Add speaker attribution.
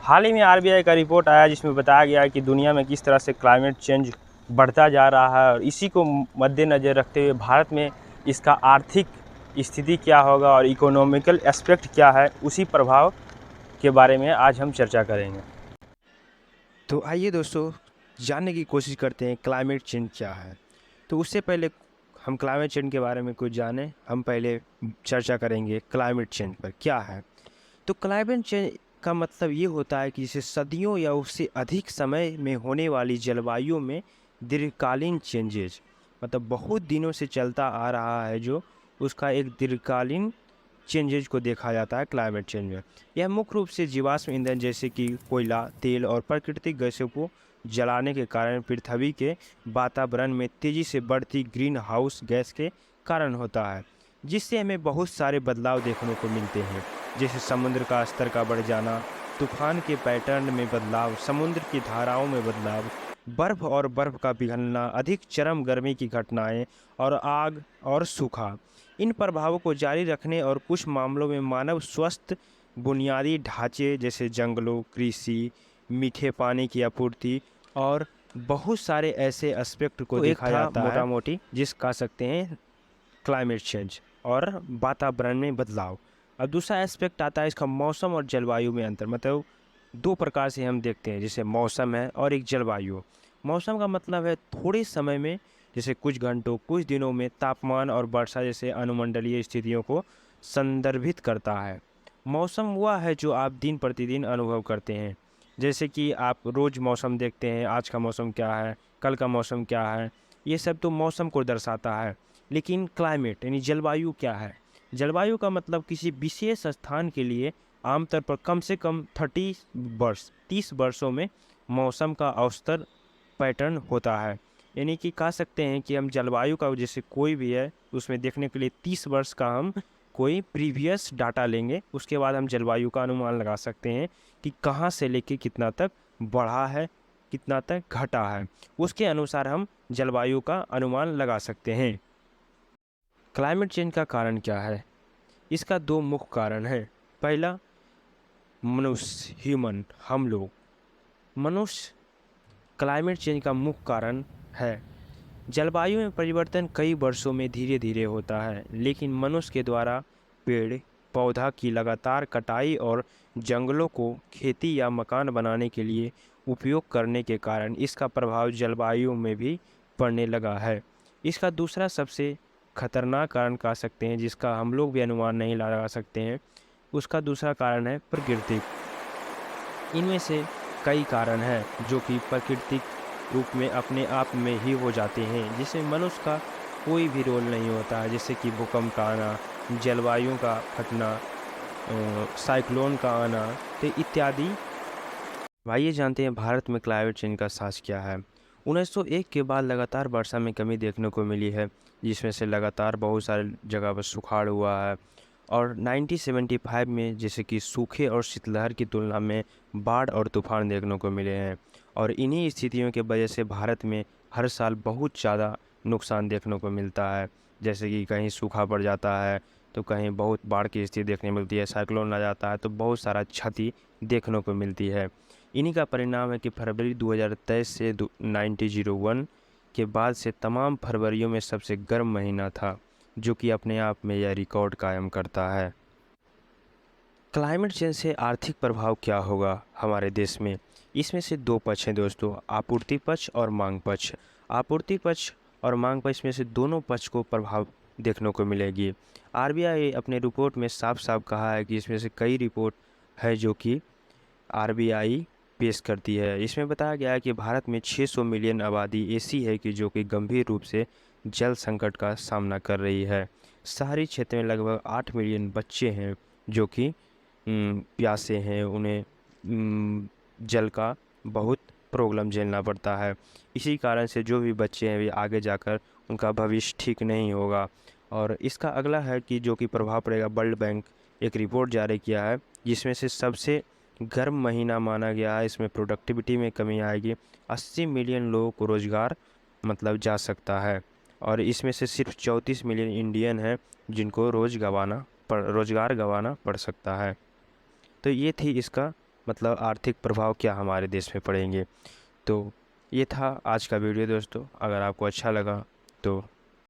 Speaker 1: हाल ही में आरबीआई का रिपोर्ट आया जिसमें बताया गया है कि दुनिया में किस तरह से क्लाइमेट चेंज बढ़ता जा रहा है और इसी को मद्देनज़र रखते हुए भारत में इसका आर्थिक स्थिति क्या होगा और इकोनॉमिकल एस्पेक्ट क्या है, उसी प्रभाव के बारे में आज हम चर्चा करेंगे।
Speaker 2: तो आइए दोस्तों जानने की कोशिश करते हैं क्लाइमेट चेंज क्या है। तो उससे पहले हम क्लाइमेट चेंज के बारे में कुछ जानें, हम पहले चर्चा करेंगे क्लाइमेट चेंज पर क्या है। तो क्लाइमेट चेंज का मतलब ये होता है कि जैसे सदियों या उससे अधिक समय में होने वाली जलवायु में दीर्घकालीन चेंजेज, मतलब बहुत दिनों से चलता आ रहा है जो उसका एक दीर्घकालीन चेंजेज को देखा जाता है क्लाइमेट चेंज में। यह मुख्य रूप से जीवाश्म ईंधन जैसे कि कोयला, तेल और प्राकृतिक गैसों को जलाने के कारण पृथ्वी के वातावरण में तेज़ी से बढ़ती ग्रीन हाउस गैस के कारण होता है, जिससे हमें बहुत सारे बदलाव देखने को मिलते हैं, जैसे समुद्र का स्तर का बढ़ जाना, तूफान के पैटर्न में बदलाव, समुद्र की धाराओं में बदलाव, बर्फ और बर्फ का पिघलना, अधिक चरम गर्मी की घटनाएं और आग और सूखा। इन प्रभावों को जारी रखने और कुछ मामलों में मानव स्वस्थ बुनियादी ढांचे जैसे जंगलों, कृषि, मीठे पानी की आपूर्ति और बहुत सारे ऐसे एस्पेक्ट को देखा जाता है मोटा मोटी जिस कह सकते हैं क्लाइमेट चेंज और वातावरण में बदलाव। अब दूसरा एस्पेक्ट आता है इसका मौसम और जलवायु में अंतर, मतलब दो प्रकार से हम देखते हैं, जैसे मौसम है और एक जलवायु। मौसम का मतलब है थोड़े समय में, जैसे कुछ घंटों कुछ दिनों में तापमान और वर्षा जैसे अनुमंडलीय स्थितियों को संदर्भित करता है। मौसम वह है जो आप दिन प्रतिदिन अनुभव करते हैं, जैसे कि आप रोज़ मौसम देखते हैं, आज का मौसम क्या है, कल का मौसम क्या है, ये सब तो मौसम को दर्शाता है। लेकिन क्लाइमेट यानी जलवायु क्या है? जलवायु का मतलब किसी विशेष स्थान के लिए आमतौर पर कम से कम 30 वर्षों में मौसम का औसत पैटर्न होता है। यानी कि कह सकते हैं कि हम जलवायु का जैसे कोई भी है उसमें देखने के लिए 30 वर्ष का हम कोई प्रीवियस डाटा लेंगे, उसके बाद हम जलवायु का अनुमान लगा सकते हैं कि कहाँ से लेके कितना तक बढ़ा है, कितना तक घटा है। उसके अनुसार हम जलवायु का अनुमान लगा सकते हैं। क्लाइमेट चेंज का कारण क्या है? इसका दो मुख्य कारण है। पहला, मनुष्य, ह्यूमन, हम लोग। मनुष्य क्लाइमेट चेंज का मुख्य कारण है। जलवायु में परिवर्तन कई वर्षों में धीरे धीरे होता है, लेकिन मनुष्य के द्वारा पेड़ पौधा की लगातार कटाई और जंगलों को खेती या मकान बनाने के लिए उपयोग करने के कारण इसका प्रभाव जलवायु में भी पड़ने लगा है। इसका दूसरा सबसे खतरनाक कारण कह सकते हैं, जिसका हम लोग भी अनुमान नहीं लगा सकते हैं, उसका दूसरा कारण है प्राकृतिक। इनमें से कई कारण हैं जो कि प्राकृतिक रूप में अपने आप में ही हो जाते हैं, जिसमें मनुष्य का कोई भी रोल नहीं होता है, जैसे कि भूकंप का आना, जलवायु का फटना, साइक्लोन का आना, तो इत्यादि। आइए जानते हैं भारत में क्लाइमेट चेंज का साज क्या है। 1901 के बाद लगातार वर्षा में कमी देखने को मिली है, जिसमें से लगातार बहुत सारे जगह पर सुखाड़ हुआ है। और 1975 में जैसे कि सूखे और शीतलहर की तुलना में बाढ़ और तूफान देखने को मिले हैं। और इन्हीं स्थितियों के वजह से भारत में हर साल बहुत ज़्यादा नुकसान देखने को मिलता है, जैसे कि कहीं सूखा पड़ जाता है तो कहीं बहुत बाढ़ की स्थिति देखने मिलती है, साइक्लोन आ जाता है तो बहुत सारा क्षति देखने को मिलती है। इन्हीं का परिणाम है कि फरवरी 2023 से 1901 के बाद से तमाम फरवरियों में सबसे गर्म महीना था, जो कि अपने आप में यह रिकॉर्ड कायम करता है। क्लाइमेट चेंज से आर्थिक प्रभाव क्या होगा हमारे देश में? इसमें से दो पक्ष हैं दोस्तों, आपूर्ति पक्ष और मांग पक्ष। आपूर्ति पक्ष और मांग पक्ष में से दोनों पक्ष को प्रभाव देखने को मिलेगी। आरबीआई अपने रिपोर्ट में साफ साफ कहा है कि इसमें से कई रिपोर्ट है जो कि आरबीआई पेश करती है। इसमें बताया गया है कि भारत में 600 मिलियन आबादी ऐसी है कि जो कि गंभीर रूप से जल संकट का सामना कर रही है। शहरी क्षेत्र में लगभग 8 मिलियन बच्चे हैं जो कि प्यासे हैं, उन्हें जल का बहुत प्रॉब्लम झेलना पड़ता है। इसी कारण से जो भी बच्चे हैं वे आगे जाकर उनका भविष्य ठीक नहीं होगा। और इसका अगला है कि जो कि प्रभाव पड़ेगा, वर्ल्ड बैंक एक रिपोर्ट जारी किया है जिसमें से सबसे गर्म महीना माना गया है, इसमें प्रोडक्टिविटी में कमी आएगी, 80 मिलियन लोगों को रोज़गार मतलब जा सकता है। और इसमें से सिर्फ 34 मिलियन इंडियन हैं जिनको रोज़गार गंवाना पड़ सकता है। तो ये थी इसका मतलब आर्थिक प्रभाव क्या हमारे देश में पड़ेंगे। तो ये था आज का वीडियो दोस्तों। अगर आपको अच्छा लगा तो